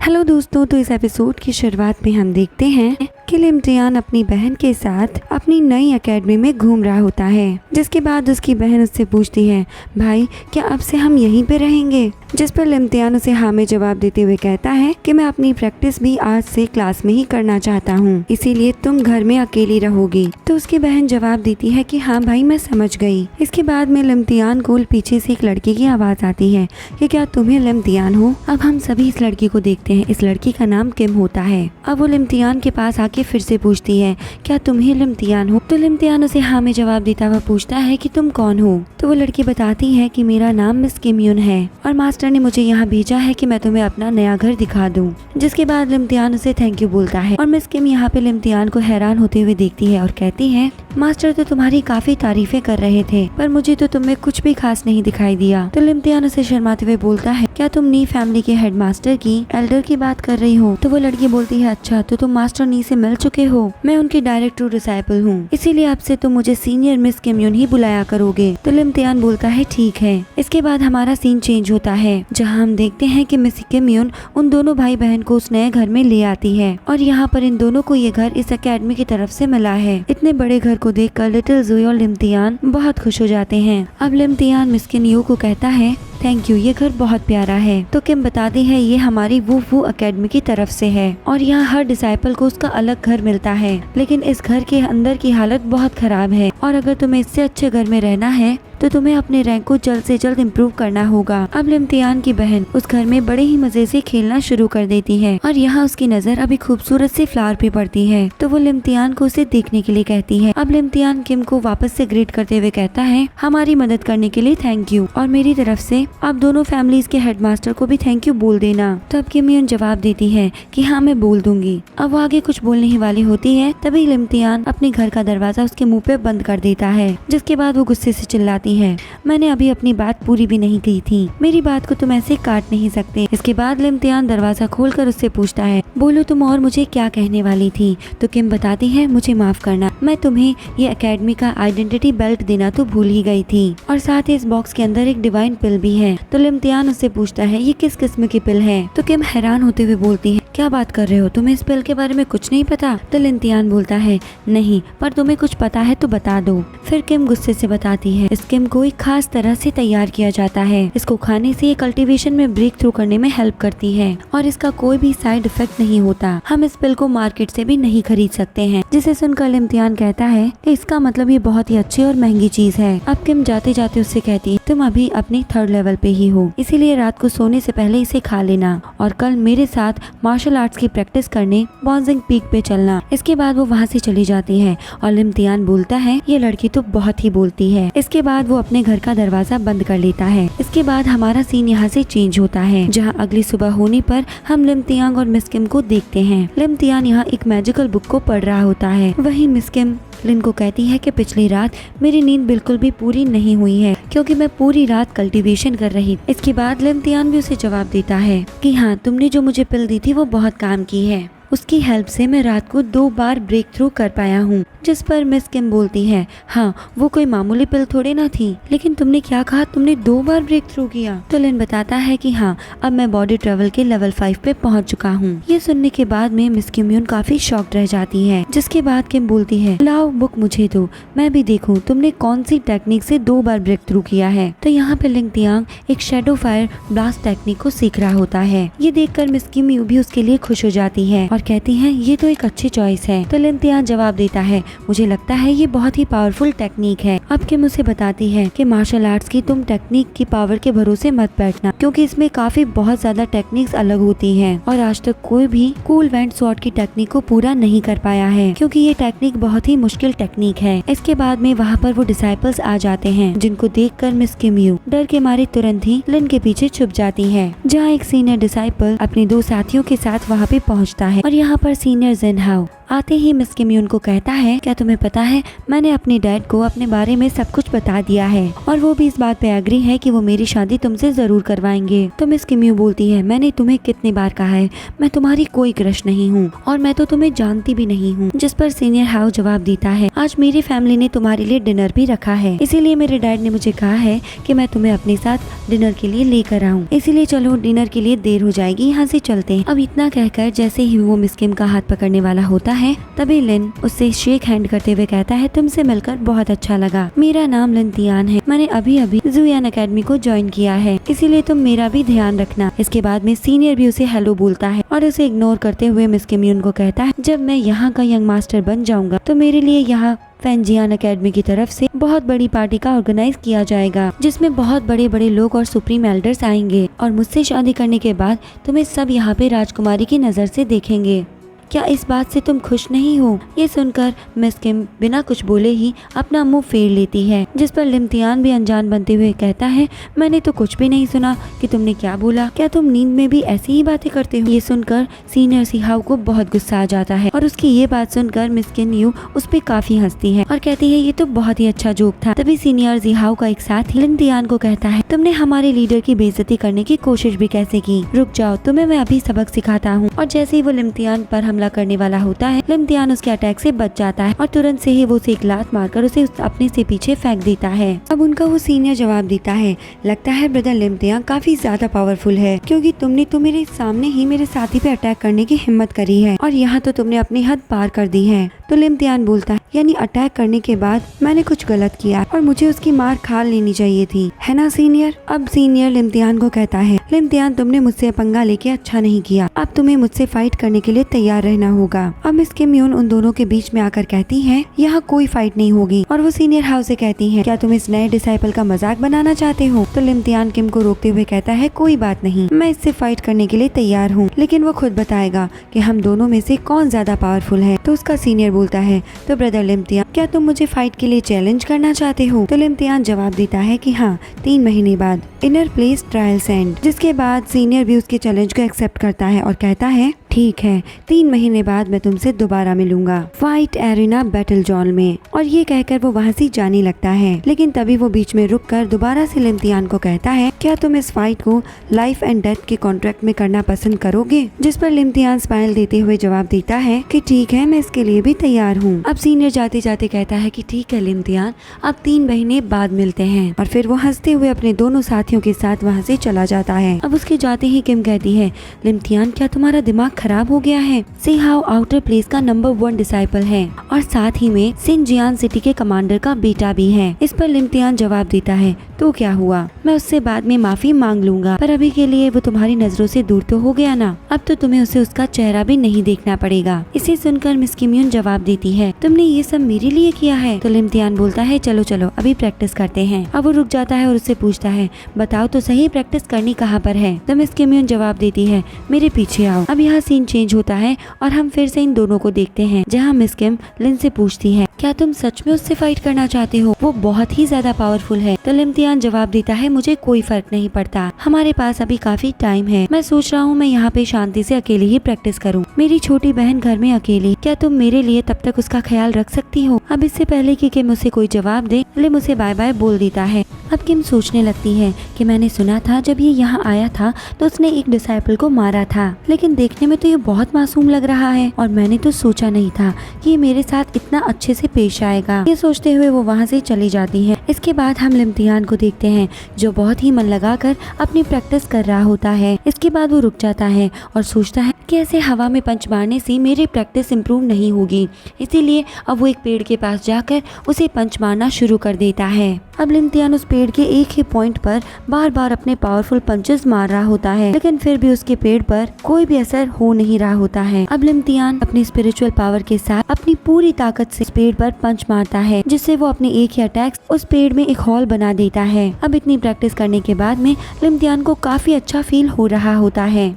Hello दोस्तों, तो इस एपिसोड की शुरुआत में हम देखते हैं कि लिमटियान अपनी बहन के साथ अपनी नई एकेडमी में घूम रहा होता है। जिसके बाद उसकी बहन उससे पूछती है, भाई क्या अब से हम यहीं पे रहेंगे? जिस पर लिमटियान उसे हाँ में जवाब देते हुए कहता है कि मैं अपनी प्रैक्टिस भी आज से क्लास में ही करना चाहता हूँ, इसीलिए तुम घर में अकेली रहोगी। तो उसकी बहन जवाब देती है कि हाँ भाई, मैं समझ गई। इसके बाद में लिमटियान को पीछे से एक लड़की की आवाज आती है कि क्या तुम्हें लिमटियान हो? अब हम सभी इस लड़की को देखते हैं। इस लड़की का नाम किम होता है। अब वो लिमटियान के पास आके फिर से पूछती है, क्या तुम्हें लिमटियान हो? तो लिमटियान उसे हाँ में जवाब देता हुआ पूछता है कि तुम कौन हो? तो वो लड़की बताती है कि मेरा नाम मिस किम यून है और मास्टर ने मुझे यहाँ भेजा है कि मैं तुम्हें अपना नया घर दिखा दूँ। जिसके बाद लिमटियान उसे थैंक यू बोलता है और मिस किम यहाँ पे लिमटियान को हैरान होते हुए देखती है और कहती है, मास्टर तो तुम्हारी काफी तारीफें कर रहे थे, पर मुझे तो तुम्हें कुछ भी खास नहीं दिखाई दिया। तो लिमटियान उसे शर्माते हुए बोलता है, क्या तुम नी फैमिली के हेडमास्टर की एल्डर की बात कर रही हो? तो वो लड़की बोलती है, अच्छा तो तुम मास्टर नी से मिल चुके हो? मैं उनकी डायरेक्ट ट्रू डिसाइपल हूँ, इसीलिए अब से तुम मुझे सीनियर मिस किम यून ही बुलाया करोगे। तो लिमटियान बोलता है, ठीक है। इसके बाद हमारा सीन चेंज होता है, जहाँ हम देखते हैं कि मिस किम यून उन दोनों भाई बहन को उस नए घर में ले आती है और यहाँ पर इन दोनों को ये घर इस एकेडमी की तरफ से मिला है। इतने बड़े घर को देखकर लिटिल ज़ोई और लिमटियान बहुत खुश हो जाते हैं। अब लिमटियान मिस किम यून को कहता है, थैंक यू, ये घर बहुत प्यारा है। तो किम बताती है, ये हमारी वो एकेडमी की तरफ से है और यहाँ हर डिसाइपल को उसका अलग घर मिलता है, लेकिन इस घर के अंदर की हालत बहुत खराब है और अगर तुम्हें इससे अच्छे घर में रहना है तो तुम्हें अपने रैंक को जल्द से जल्द इम्प्रूव करना होगा। अब लिमटियान की बहन उस घर में बड़े ही मजे से खेलना शुरू कर देती है और यहाँ उसकी नजर अभी खूबसूरत से फ्लावर पे पड़ती है, तो वो लिमटियान को उसे देखने के लिए कहती है। अब लिमटियान किम को वापस से ग्रीट करते हुए कहता है, हमारी मदद करने के लिए थैंक यू और मेरी तरफ से आप दोनों फैमिलीज के हेडमास्टर को भी थैंक यू बोल देना। तो अब किम यून जवाब देती है कि हाँ मैं बोल दूंगी। अब वो आगे कुछ बोलने ही वाली होती है, तभी लिमटियान अपने घर का दरवाजा उसके मुंह पे बंद कर देता है। जिसके बाद वो गुस्से से चिल्लाती है, मैंने अभी अपनी बात पूरी भी नहीं की थी, मेरी बात को तुम ऐसे काट नहीं सकते। इसके बाद लिमटियान दरवाजा खोलकर उससे पूछता है, बोलो तुम और मुझे क्या कहने वाली थी? तो किम बताती है, मुझे माफ करना, मैं तुम्हें ये एकेडमी का आइडेंटिटी बेल्ट देना तो भूल ही गई थी और साथ ही इस बॉक्स के अंदर एक डिवाइन पिल भी है। तो लिमटियान उससे पूछता है, ये किस किस्म की पिल है? तो किम हैरान होते हुए बोलती है, क्या बात कर रहे हो, तुम्हें इस पिल के बारे में कुछ नहीं पता? तो लिमटियान बोलता है, नहीं, पर तुम्हें कुछ पता है तो बता दो। फिर किम गुस्से से बताती है, इस किम को एक खास तरह से तैयार किया जाता है, इसको खाने से ये कल्टीवेशन में ब्रेक थ्रू करने में हेल्प करती है और इसका कोई भी साइड इफेक्ट नहीं होता। हम इस पिल को मार्केट से भी नहीं खरीद सकते हैं। जिसे सुनकर लिमटियान कहता है कि इसका मतलब ये बहुत ही अच्छी और महंगी चीज है। अब किम जाते जाते उससे कहती है, तुम अभी अपनी 3rd लेवल पे ही हो, इसीलिए रात को सोने से पहले इसे खा लेना और कल मेरे साथ मार्शल आर्ट्स की प्रैक्टिस करने बॉन्जिंग पीक पे चलना। इसके बाद वो वहाँ से चली जाती है और लिमटियान बोलता है, ये लड़की तो बहुत ही बोलती है। इसके बाद वो अपने घर का दरवाजा बंद कर लेता है। इसके बाद हमारा सीन यहाँ से चेंज होता है, जहाँ अगली सुबह होने पर हम लिमटियान और मिस किम को देखते हैं। लिमटियान यहाँ एक मैजिकल बुक को पढ़ रहा होता है। वहीं मिस किम लिन को कहती है कि पिछली रात मेरी नींद बिल्कुल भी पूरी नहीं हुई है क्योंकि मैं पूरी रात कल्टीवेशन कर रही। इसके बाद लिमटियान भी उसे जवाब देता है कि हाँ, तुमने जो मुझे पिल दी थी वो बहुत काम की है, उसकी हेल्प से मैं रात को 2 बार ब्रेक थ्रू कर पाया हूँ। जिस पर मिस किम बोलती है, हाँ वो कोई मामूली पिल थोड़ी ना थी, लेकिन तुमने क्या कहा, तुमने 2 बार ब्रेक थ्रू किया? तो लिन बताता है कि हाँ, अब मैं बॉडी ट्रेवल के लेवल 5 पे पहुँच चुका हूँ। ये सुनने के बाद में मिस किम यून काफी शॉक्ड रह जाती है। जिसके बाद किम बोलती है, लाओ बुक मुझे दो, मैं भी देखूँ तुमने कौन सी टेक्निक से 2 बार ब्रेक थ्रू किया है। तो यहाँ पे लिमटियान एक शेडो फायर ब्लास्ट टेक्निक को सीख रहा होता है। ये देखकर मिस किम यून भी उसके लिए खुश हो जाती है और कहती है, ये तो एक अच्छी चॉइस है। तो लिमटियान जवाब देता है, मुझे लगता है ये बहुत ही पावरफुल टेक्निक है। अब किम उसे बताती है कि मार्शल आर्ट्स की तुम टेक्निक की पावर के भरोसे मत बैठना, क्योंकि इसमें काफी बहुत ज्यादा टेक्निक्स अलग होती हैं और आज तक कोई भी कूल वेंट स्वॉर्ड की टेक्निक को पूरा नहीं कर पाया है, क्योंकि ये टेक्निक बहुत ही मुश्किल टेक्निक है। इसके बाद में वहाँ पर वो डिसाइपल्स आ जाते हैं, जिनको देखकर मिस किम यून डर के मारे तुरंत ही लिन के पीछे छुप जाती है, जहाँ एक सीनियर डिसाइपल अपने 2 साथियों के साथ वहाँ पे पहुँचता है और यहाँ पर सीनियर जिन हाओ आते ही मिस किम यून को कहता है क्या तुम्हें पता है मैंने अपने डैड को अपने बारे में सब कुछ बता दिया है और वो भी इस बात पे एग्री है कि वो मेरी शादी तुमसे जरूर करवाएंगे। तो मिस किम्यू बोलती है, मैंने तुम्हें कितनी बार कहा है मैं तुम्हारी कोई क्रश नहीं हूँ और मैं तो तुम्हें जानती भी नहीं हूँ। जिस पर सीनियर हाउ जवाब देता है, आज मेरी फैमिली ने तुम्हारे लिए डिनर भी रखा है, इसीलिए मेरे डैड ने मुझे कहा है कि मैं तुम्हें अपने साथ डिनर के लिए लेकर आऊँ, इसीलिए चलो डिनर के लिए देर हो जाएगी, यहाँ से चलते हैं। अब इतना कहकर जैसे ही वो मिस किम का हाथ पकड़ने वाला होता है तभी लिन उससे शेक हैंड करते हुए कहता है, तुमसे मिलकर बहुत अच्छा लगा, मेरा नाम लिन तियान है, मैंने अभी अभी जुयान एकेडमी को ज्वाइन किया है, इसीलिए तुम मेरा भी ध्यान रखना। इसके बाद में सीनियर भी उसे हेलो बोलता है और उसे इग्नोर करते हुए मिस किम यून को कहता है, जब मैं यहाँ का यंग मास्टर बन जाऊंगा तो मेरे लिए यहाँ फैंजियान एकेडमी की तरफ से बहुत बड़ी पार्टी का ऑर्गेनाइज किया जाएगा, जिसमें बहुत बड़े बड़े लोग और सुप्रीम एल्डर्स आएंगे और मुझसे शादी करने के बाद तुम्हें सब यहाँ पे राजकुमारी की नजर से देखेंगे। क्या इस बात से तुम खुश नहीं हो? ये सुनकर मिस किम बिना कुछ बोले ही अपना मुंह फेर लेती है, जिस पर लिम तियान भी अनजान बनते हुए कहता है, मैंने तो कुछ भी नहीं सुना कि तुमने क्या बोला, क्या तुम नींद में भी ऐसी ही बातें करते हो? ये सुनकर सीनियर सिहाव को बहुत गुस्सा आ जाता है और उसकी ये बात सुनकर मिस किम यू उस पर काफी हंसती है और कहती है, ये तो बहुत ही अच्छा जोक था। तभी सीनियर जिहाव का एक साथी लिम तियान को कहता है, तुमने हमारे लीडर की बेइज्जती करने की कोशिश भी कैसे की? रुक जाओ, तुम्हें मैं अभी सबक सिखाता हूँ। और जैसे ही वो लिम तियान पर हमला करने वाला होता है, लिम तियान उसके अटैक से बच जाता है और तुरंत से ही वो उसे एक लात मारकर उसे अपने से पीछे फेंक देता है। अब उनका वो सीनियर जवाब देता है, लगता है ब्रदर लिम तियान काफी ज्यादा पावरफुल है, क्योंकि तुमने तो मेरे सामने ही मेरे साथी पे अटैक करने की हिम्मत करी है और यहाँ तो तुमने अपनी हद पार कर दी है। तो लिम तियान बोलता है, यानी अटैक करने के बाद मैंने कुछ गलत किया और मुझे उसकी मार खा लेनी चाहिए थी, है ना सीनियर? अब सीनियर लिम तियान को कहता है, लिम तियान तुमने मुझसे पंगा लेके अच्छा नहीं किया, अब तुम्हें मुझसे फाइट करने के लिए तैयार रहना होगा। अब मिस किम यून उन दोनों के बीच में आकर कहती है, यहाँ कोई फाइट नहीं होगी और वो सीनियर हाउ से कहती है, क्या तुम इस नए डिसाइपल का मजाक बनाना चाहते हो? तो लिम तियान किम को रोकते हुए कहता है, कोई बात नहीं, मैं इससे फाइट करने के लिए तैयार हूँ, लेकिन वो खुद बताएगा कि हम दोनों में से कौन ज्यादा पावरफुल है। तो उसका सीनियर बोलता है, तो ब्रदर लिम तियान क्या तुम मुझे फाइट के लिए चैलेंज करना चाहते हो? तो लिम तियान जवाब देता है कि हाँ, 3 महीने बाद इनर प्लेस ट्रायल्स एंड। जिसके बाद सीनियर भी उसके चैलेंज को एक्सेप्ट करता है और कहता है, ठीक है, 3 महीने बाद मैं तुमसे दोबारा मिलूंगा फाइट एरिना बैटल जॉन में। और ये कहकर वो वहाँ से जाने लगता है, लेकिन तभी वो बीच में रुककर दोबारा से लिम तियान को कहता है, क्या तुम इस फाइट को लाइफ एंड डेथ के कॉन्ट्रैक्ट में करना पसंद करोगे? जिस पर लिम तियान स्माइल देते हुए जवाब देता है कि ठीक है, मैं इसके लिए भी तैयार हूँ। अब सीनियर जाते जाते कहता है कि ठीक है लिम तियान, अब 3 महीने बाद मिलते हैं। और फिर वो हंसते हुए अपने दोनों साथियों के साथ वहाँ से चला जाता है। अब उसके जाते ही किम कहती है, लिम तियान क्या तुम्हारा दिमाग खराब हो गया है? सिहाओ आउटर प्लेस का नंबर 1 डिसाइपल है और साथ ही में सिनजियान सिटी के कमांडर का बेटा भी है। इस पर लिम तियान जवाब देता है, तो क्या हुआ, मैं उससे बाद में माफी मांग लूंगा, पर अभी के लिए वो तुम्हारी नजरों से दूर तो हो गया ना, अब तो तुम्हें उसे उसका चेहरा भी नहीं देखना पड़ेगा। इसे सुनकर मिस किम यून जवाब देती है, तुमने ये सब मेरे लिए किया है? तो लिम तियान बोलता है, चलो चलो अभी प्रैक्टिस करते हैं। अब वो रुक जाता है और उससे पूछता है, बताओ तो सही प्रैक्टिस करनी कहाँ पर है? तो मिस किम यून जवाब देती है, मेरे पीछे आओ। अब यहाँ सीन चेंज होता है और हम फिर से इन दोनों को देखते हैं, जहाँ मिस किम लिन से पूछती है, क्या तुम सच में उससे फाइट करना चाहते हो? वो बहुत ही ज्यादा पावरफुल है। तो लिम तियान जवाब देता है, मुझे कोई फर्क नहीं पड़ता, हमारे पास अभी काफी टाइम है, मैं सोच रहा हूँ मैं यहाँ पे शांति से अकेले ही प्रैक्टिस करूँ, मेरी छोटी बहन घर में अकेली, क्या तुम मेरे लिए तब तक उसका ख्याल रख सकती हो? अब इससे पहले कि किम उसे कोई जवाब दे, लिम उसे बाय बाय बोल देता है। अब किम सोचने लगती है कि मैंने सुना था जब ये यहाँ आया था तो उसने एक डिसाइपल को मारा था, लेकिन देखने में तो ये बहुत मासूम लग रहा है और मैंने तो सोचा नहीं था कि ये मेरे साथ इतना अच्छे से पेश आएगा। ये सोचते हुए वो वहाँ से चली जाती है। इसके बाद हम लिम तियान को देखते हैं जो बहुत ही मन लगाकर अपनी प्रैक्टिस कर रहा होता है। इसके बाद वो रुक जाता है और सोचता है कि ऐसे हवा में पंच मारने से मेरी प्रैक्टिस इम्प्रूव नहीं होगी, इसीलिए अब वो एक पेड़ के पास जाकर उसे पंच मारना शुरू कर देता है। अब लिम तियान उस पेड़ के एक ही पॉइंट पर बार बार अपने पावरफुल पंचेस मार रहा होता है, लेकिन फिर भी उसके पेड़ पर कोई भी असर हो नहीं रहा होता है। अब लिम तियान अपनी स्पिरिचुअल पावर के साथ अपनी पूरी ताकत से पेड़ पर पंच मारता है, जिससे वो अपने एक ही अटैक उस पेड़ में एक हॉल बना देता है। अब इतनी प्रैक्टिस करने के बाद में लिम तियान को काफी अच्छा फील हो रहा होता है।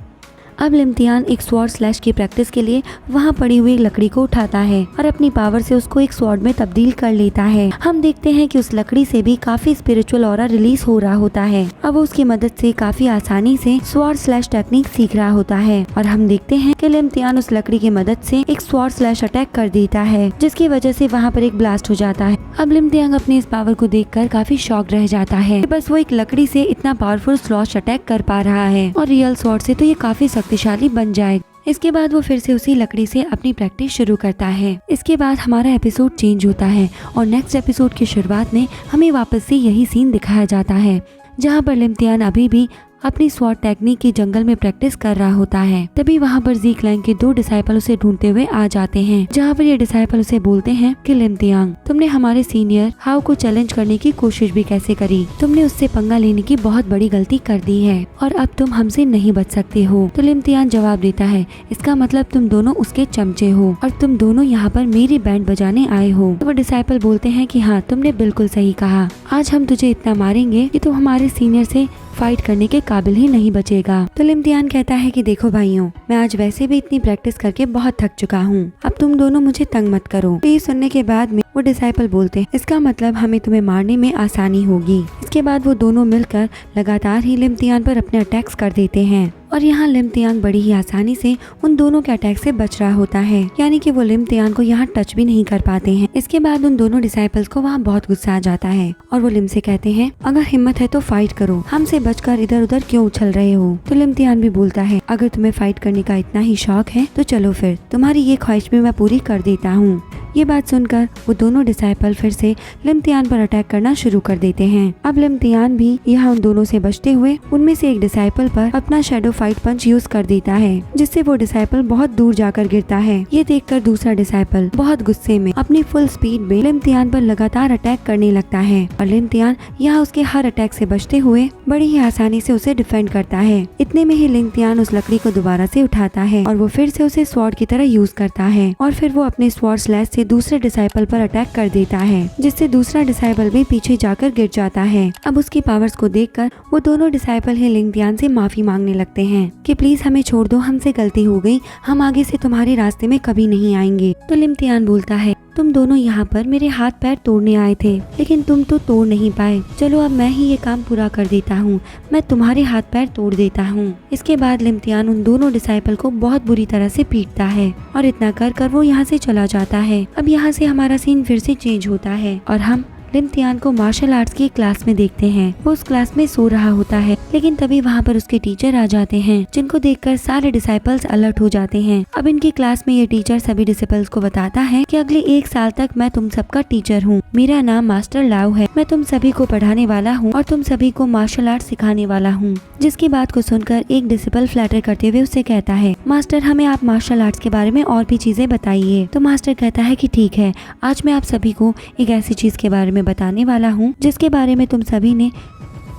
अब लिमतियान एक स्वॉर्ड स्लैश की प्रैक्टिस के लिए वहाँ पड़ी हुई लकड़ी को उठाता है और अपनी पावर से उसको एक स्वॉर्ड में तब्दील कर लेता है। हम देखते हैं कि उस लकड़ी से भी काफी स्पिरिचुअल ऑरा रिलीज हो रहा होता है। अब वो उसकी मदद से काफी आसानी से स्वॉर्ड स्लैश टेक्निक सीख रहा होता है और हम देखते हैं कि लिमतियान उस लकड़ी की मदद से एक स्वॉर्ड स्लैश अटैक कर देता है, जिसकी वजह से वहाँ पर एक ब्लास्ट हो जाता है। अब लिमतियान अपनी इस पावर को देखकर काफी शॉक रह जाता है। बस वो एक लकड़ी से इतना पावरफुल स्लैश अटैक कर पा रहा है और रियल स्वॉर्ड से तो ये काफी शक्तिशाली बन जाएगा। इसके बाद वो फिर से उसी लकड़ी से अपनी प्रैक्टिस शुरू करता है। इसके बाद हमारा एपिसोड चेंज होता है और नेक्स्ट एपिसोड की शुरुआत में हमें वापस से यही सीन दिखाया जाता है, जहाँ पर लिमतियान अभी भी अपनी स्वॉर्ड टेक्निक की जंगल में प्रैक्टिस कर रहा होता है। तभी वहाँ पर जी क्लैंग के 2 डिसाइपल उसे ढूंढते हुए आ जाते हैं, जहाँ पर ये डिसाइपल उसे बोलते हैं कि लिमतियान, तुमने हमारे सीनियर हाउ को चैलेंज करने की कोशिश भी कैसे करी, तुमने उससे पंगा लेने की बहुत बड़ी गलती कर दी है और अब तुम हमसे नहीं बच सकते हो। तो लिमतियान जवाब देता है, इसका मतलब तुम दोनों उसके चमचे हो और तुम दोनों यहाँ पर मेरी बैंड बजाने आए हो। तो वो डिसाइपल बोलते हैं कि हाँ, तुमने बिल्कुल सही कहा, आज हम तुझे इतना मारेंगे कि तुम हमारे सीनियर से फाइट करने के काबिल ही नहीं बचेगा। तो लिमतियान कहता है कि देखो भाइयों, मैं आज वैसे भी इतनी प्रैक्टिस करके बहुत थक चुका हूँ, अब तुम दोनों मुझे तंग मत करो। तो ये सुनने के बाद में वो डिसाइपल बोलते हैं, इसका मतलब हमें तुम्हें मारने में आसानी होगी। इसके बाद वो दोनों मिलकर लगातार ही लिमतियान पर अपने अटैक्स कर देते हैं और यहाँ लिमतियान बड़ी ही आसानी से उन दोनों के अटैक से बच रहा होता है, यानी कि वो लिमतियान को यहाँ टच भी नहीं कर पाते हैं। इसके बाद उन दोनों डिसाइपल्स को वहाँ बहुत गुस्सा आ जाता है और वो लिम से कहते हैं, अगर हिम्मत है तो फाइट करो, हमसे बचकर इधर उधर क्यों उछल रहे हो। तो लिमतियान भी बोलता है, अगर तुम्हें फाइट करने का इतना ही शौक है तो चलो फिर, तुम्हारी ये ख्वाहिश भी मैं पूरी कर देता हूँ। ये बात सुनकर वो दोनों डिसाइपल फिर से लिमतियान पर अटैक करना शुरू कर देते हैं। अब लिमतियान भी यहाँ उन दोनों से बचते हुए उनमें से एक डिसाइपल पर अपना शैडो फाइट पंच यूज कर देता है, जिससे वो डिसाइपल बहुत दूर जाकर गिरता है। ये देखकर दूसरा डिसाइपल बहुत गुस्से में अपनी फुल स्पीड में लिमतियान पर लगातार अटैक करने लगता है और लिमतियान यहाँ उसके हर अटैक से बचते हुए बड़ी ही आसानी से उसे डिफेंड करता है। इतने में ही लिमतियान उस लकड़ी को दोबारा से उठाता है और वो फिर से उसे स्वॉर्ड की तरह यूज करता है और फिर वो अपने स्वॉर्ड स्लैश से दूसरे डिसाइपल पर अटैक कर देता है, जिससे दूसरा डिसाइपल भी पीछे जाकर गिर जाता है। अब उसकी पावर्स को देखकर वो दोनों डिसाइपल ही लिमतियान से माफी मांगने लगते हैं कि प्लीज हमें छोड़ दो, हमसे गलती हो गई, हम आगे से तुम्हारे रास्ते में कभी नहीं आएंगे। तो लिमतियान बोलता है, तुम दोनों यहाँ पर मेरे हाथ पैर तोड़ने आए थे, लेकिन तुम तो तोड़ नहीं पाए, चलो अब मैं ही ये काम पूरा कर देता हूँ, मैं तुम्हारे हाथ पैर तोड़ देता हूँ। इसके बाद लिमतियान उन दोनों डिसाइपल को बहुत बुरी तरह से पीटता है और इतना कर वो यहाँ से चला जाता है। अब यहाँ से हमारा सीन फिर से चेंज होता है और हम लिमतियान को मार्शल आर्ट्स की क्लास में देखते हैं। वो उस क्लास में सो रहा होता है, लेकिन तभी वहाँ पर उसके टीचर आ जाते हैं, जिनको देखकर सारे डिसाइपल्स अलर्ट हो जाते हैं। अब इनकी क्लास में ये टीचर सभी डिसाइपल्स को बताता है कि अगले 1 साल तक मैं तुम सबका टीचर हूँ, मेरा नाम मास्टर लाओ है, मैं तुम सभी को पढ़ाने वाला हूँ और तुम सभी को मार्शल आर्ट सिखाने वाला हूँ। जिसकी बात को सुनकर एक डिसिपल फ्लैटर करते हुए उससे कहता है, मास्टर हमें आप मार्शल आर्ट्स के बारे में और भी चीजें बताइए। तो मास्टर कहता है कि ठीक है, आज मैं आप सभी को एक ऐसी चीज के बारे में बताने वाला हूँ जिसके बारे में तुम सभी ने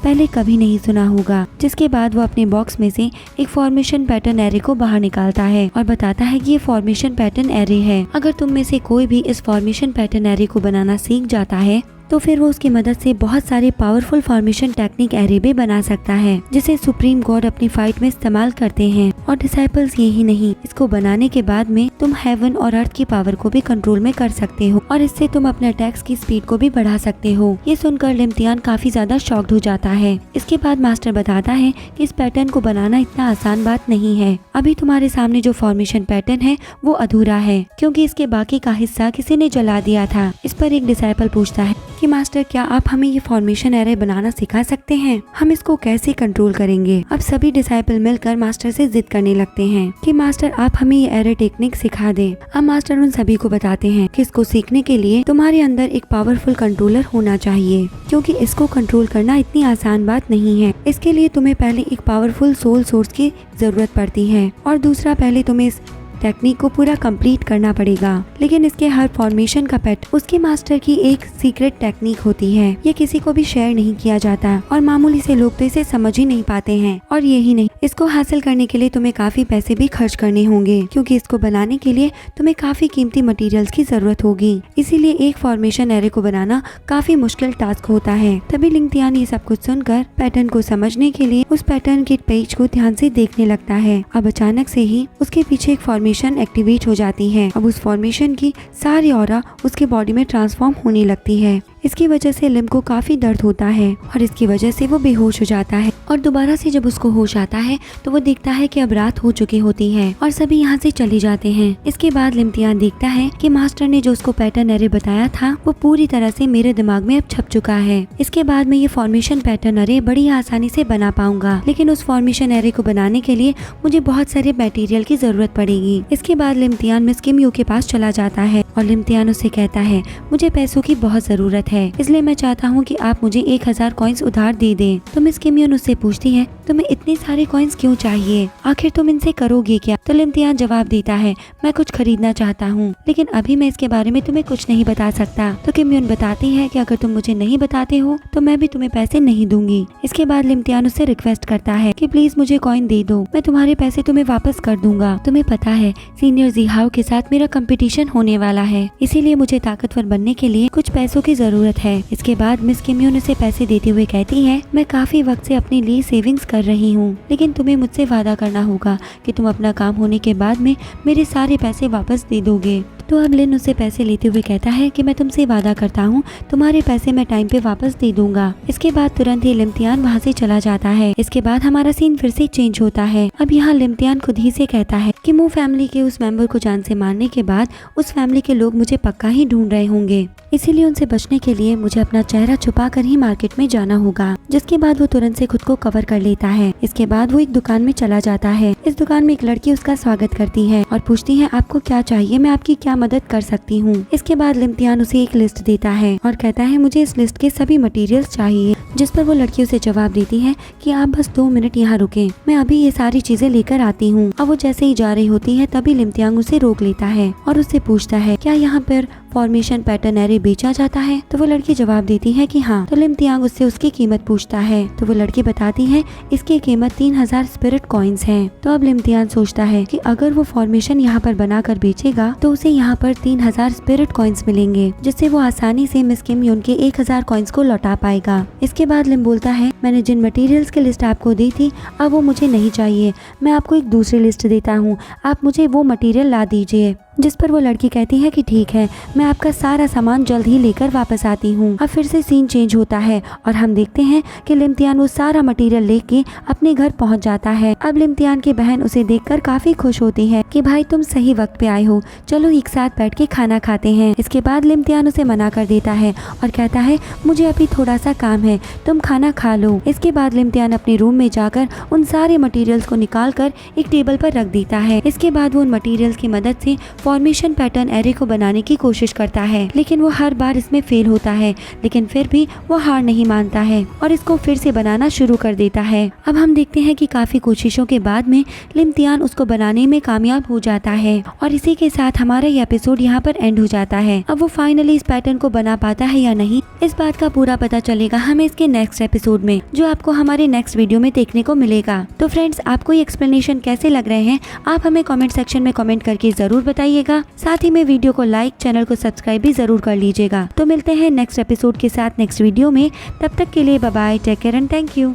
पहले कभी नहीं सुना होगा। जिसके बाद वो अपने बॉक्स में से एक फॉर्मेशन पैटर्न एरे को बाहर निकालता है और बताता है कि ये फॉर्मेशन पैटर्न एरे है। अगर तुम में से कोई भी इस फॉर्मेशन पैटर्न एरे को बनाना सीख जाता है तो फिर वो उसकी मदद से बहुत सारे पावरफुल फॉर्मेशन टेक्निक एरे भी बना सकता है, जिसे सुप्रीम गॉड अपनी फाइट में इस्तेमाल करते हैं। और डिसाइपल्स यही नहीं, इसको बनाने के बाद में तुम हेवन और अर्थ की पावर को भी कंट्रोल में कर सकते हो और इससे तुम अपने अटैक्स की स्पीड को भी बढ़ा सकते हो। ये सुनकर लिमतियान काफी ज्यादा शॉक्ड हो जाता है। इसके बाद मास्टर बताता है कि इस पैटर्न को बनाना इतना आसान बात नहीं है। अभी तुम्हारे सामने जो फॉर्मेशन पैटर्न है वो अधूरा है, क्योंकि इसके बाकी का हिस्सा किसी ने जला दिया था। इस पर एक डिसाइपल पूछता है कि मास्टर क्या आप हमें ये फॉर्मेशन एरे बनाना सिखा सकते हैं, हम इसको कैसे कंट्रोल करेंगे। अब सभी डिसाइपल मिलकर मास्टर से जिद करने लगते हैं कि मास्टर आप हमें ये एरे टेक्निक सिखा दें। अब मास्टर उन सभी को बताते हैं कि इसको सीखने के लिए तुम्हारे अंदर एक पावरफुल कंट्रोलर होना चाहिए, क्योंकि इसको कंट्रोल करना इतनी आसान बात नहीं है। इसके लिए तुम्हें पहले एक पावरफुल सोल सोर्स की जरूरत पड़ती है और दूसरा पहले तुम्हें इस टेक्निक को पूरा कंप्लीट करना पड़ेगा। लेकिन इसके हर फॉर्मेशन का पेट उसके मास्टर की एक सीक्रेट टेक्निक होती है। ये किसी को भी शेयर नहीं किया जाता और मामूली से लोग तो इसे समझ ही नहीं पाते हैं। और यही नहीं, इसको हासिल करने के लिए तुम्हें काफी पैसे भी खर्च करने होंगे, क्योंकि इसको बनाने के लिए तुम्हें काफी कीमती मटेरियल्स की जरूरत होगी। इसीलिए एक फॉर्मेशन एरे को बनाना काफी मुश्किल टास्क होता है। तभी लिंगतियान ये सब कुछ सुनकर पैटर्न को समझने के लिए उस पैटर्न के पेज को ध्यान से देखने लगता है। अब अचानक से ही उसके पीछे एक फॉर्मेशन एक्टिवेट हो जाती है। अब उस फॉर्मेशन की सारी ऑरा उसके बॉडी में ट्रांसफॉर्म होने लगती है। इसकी वजह से लिम को काफी दर्द होता है और इसकी वजह से वो बेहोश हो जाता है। और दोबारा से जब उसको होश आता है तो वो देखता है कि अब रात हो चुकी होती है और सभी यहाँ से चले जाते हैं। इसके बाद लिम्तियान देखता है कि मास्टर ने जो उसको पैटर्न एरे बताया था वो पूरी तरह से मेरे दिमाग में अब छप चुका है। इसके बाद मैं ये फॉर्मेशन पैटर्न एरे बड़ी आसानी से बना पाऊंगा, लेकिन उस फॉर्मेशन एरे को बनाने के लिए मुझे बहुत सारे मटेरियल की जरूरत पड़ेगी। इसके बाद लिम्तियान मिस किम यू के पास चला जाता है और लिम्तियान उससे कहता है, मुझे पैसों की बहुत जरूरत है, इसलिए मैं चाहता हूँ कि आप मुझे 1000 कॉइन्स उधार दे दें। तो मिस किम यून उससे पूछती है, तुम्हें इतने सारे कॉइन्स क्यों चाहिए, आखिर तुम इनसे करोगे क्या? तो लिम्तियान जवाब देता है, मैं कुछ खरीदना चाहता हूँ, लेकिन अभी मैं इसके बारे में तुम्हें कुछ नहीं बता सकता। तो किम यून बताती है कि अगर तुम मुझे नहीं बताते हो तो मैं भी तुम्हें पैसे नहीं दूंगी। इसके बाद लिम्तियान उससे रिक्वेस्ट करता है कि प्लीज मुझे कॉइन दे दो, मैं तुम्हारे पैसे तुम्हें वापस कर दूंगा। तुम्हें पता है सीनियर जिहाओ के साथ मेरा कंपटीशन होने वाला है, इसीलिए मुझे ताकतवर बनने के लिए कुछ पैसों की जरूरत है। इसके बाद मिस किम यून उसे पैसे देते हुए कहती है, मैं काफी वक्त से अपने लिए सेविंग्स कर रही हूँ, लेकिन तुम्हें मुझसे वादा करना होगा कि तुम अपना काम होने के बाद में मेरे सारे पैसे वापस दे दोगे। तो अब लिन उसे पैसे लेते हुए कहता है कि मैं तुमसे वादा करता हूँ तुम्हारे पैसे मैं टाइम पे वापस दे दूंगा। इसके बाद तुरंत ही लिम्तियान वहाँ से चला जाता है। इसके बाद हमारा सीन फिर से चेंज होता है। अब यहाँ लिम्तियान खुद ही से कहता है कि मू फैमिली के उस मेंबर को जान से मारने के बाद उस फैमिली के लोग मुझे पक्का ही ढूंढ रहे होंगे, इसीलिए उनसे बचने के लिए मुझे अपना चेहरा छुपा कर ही मार्केट में जाना होगा। जिसके बाद वो तुरंत से खुद को कवर कर लेता है। इसके बाद वो एक दुकान में चला जाता है। इस दुकान में एक लड़की उसका स्वागत करती है और पूछती है, आपको क्या चाहिए, मैं आपकी क्या मदद कर सकती हूँ। इसके बाद लिम्तियान उसे एक लिस्ट देता है और कहता है, मुझे इस लिस्ट के सभी मटेरियल्स चाहिए। जिस पर वो लड़की उसे जवाब देती है कि आप बस 2 मिनट यहाँ रुकें, मैं अभी ये सारी चीजें लेकर आती हूँ। अब वो जैसे ही जा रही होती है तभी लिम्तियान उसे रोक लेता है और उससे पूछता है, क्या यहाँ पर फॉर्मेशन पैटर्न एरे बेचा जाता है? तो वो लड़की जवाब देती है कि हाँ। तो लिम्तियांग उससे उसकी कीमत पूछता है तो वो लड़की बताती है इसकी कीमत 3000 स्पिरिट कॉइन्स है। तो अब लिम्तियान सोचता है कि अगर वो फॉर्मेशन यहाँ पर बनाकर बेचेगा तो उसे यहाँ पर 3000 स्पिरिट कॉइन्स मिलेंगे, जिससे वो आसानी से मिस किम यून के 1000 कॉइन्स को लौटा पाएगा। इसके बाद लिम बोलता है, मैंने जिन मटेरियल्स की लिस्ट आपको दी थी अब वो मुझे नहीं चाहिए, मैं आपको एक दूसरी लिस्ट देता हूँ, आप मुझे वो मटेरियल ला दीजिए। जिस पर वो लड़की कहती है कि ठीक है, मैं आपका सारा सामान जल्द ही लेकर वापस आती हूँ। अब फिर से सीन चेंज होता है और हम देखते हैं कि लिम्तियान वो सारा मटेरियल लेके अपने घर पहुँच जाता है। अब लिम्तियान की बहन उसे देखकर काफी खुश होती है कि भाई तुम सही वक्त पे आए हो, चलो एक साथ बैठ के खाना खाते हैं। इसके बाद लिम्तियान उसे मना कर देता है और कहता है, मुझे अभी थोड़ा सा काम है, तुम खाना खा लो। इसके बाद लिम्तियान अपने रूम में जाकर उन सारे मटेरियल्स को निकाल कर एक टेबल पर रख देता है। इसके बाद वो उन मटेरियल्स की मदद से फॉर्मेशन पैटर्न एरे को बनाने की कोशिश करता है, लेकिन वो हर बार इसमें फेल होता है। लेकिन फिर भी वो हार नहीं मानता है और इसको फिर से बनाना शुरू कर देता है। अब हम देखते हैं कि काफी कोशिशों के बाद में लिम्तियान उसको बनाने में कामयाब हो जाता है और इसी के साथ हमारा ये एपिसोड यहाँ पर एंड हो जाता है। अब वो फाइनली इस पैटर्न को बना पाता है या नहीं, इस बात का पूरा पता चलेगा हमें इसके नेक्स्ट एपिसोड में, जो आपको हमारे नेक्स्ट वीडियो में देखने को मिलेगा। तो फ्रेंड्स, आपको ये एक्सप्लेनेशन कैसे लग रहे हैं आप हमें कमेंट सेक्शन में कमेंट करके जरूर बताइएगा। साथ ही में वीडियो को लाइक, चैनल को सब्सक्राइब भी जरूर कर लीजिएगा। तो मिलते हैं नेक्स्ट एपिसोड के साथ नेक्स्ट वीडियो में। तब तक के लिए bye bye, take care and thank you.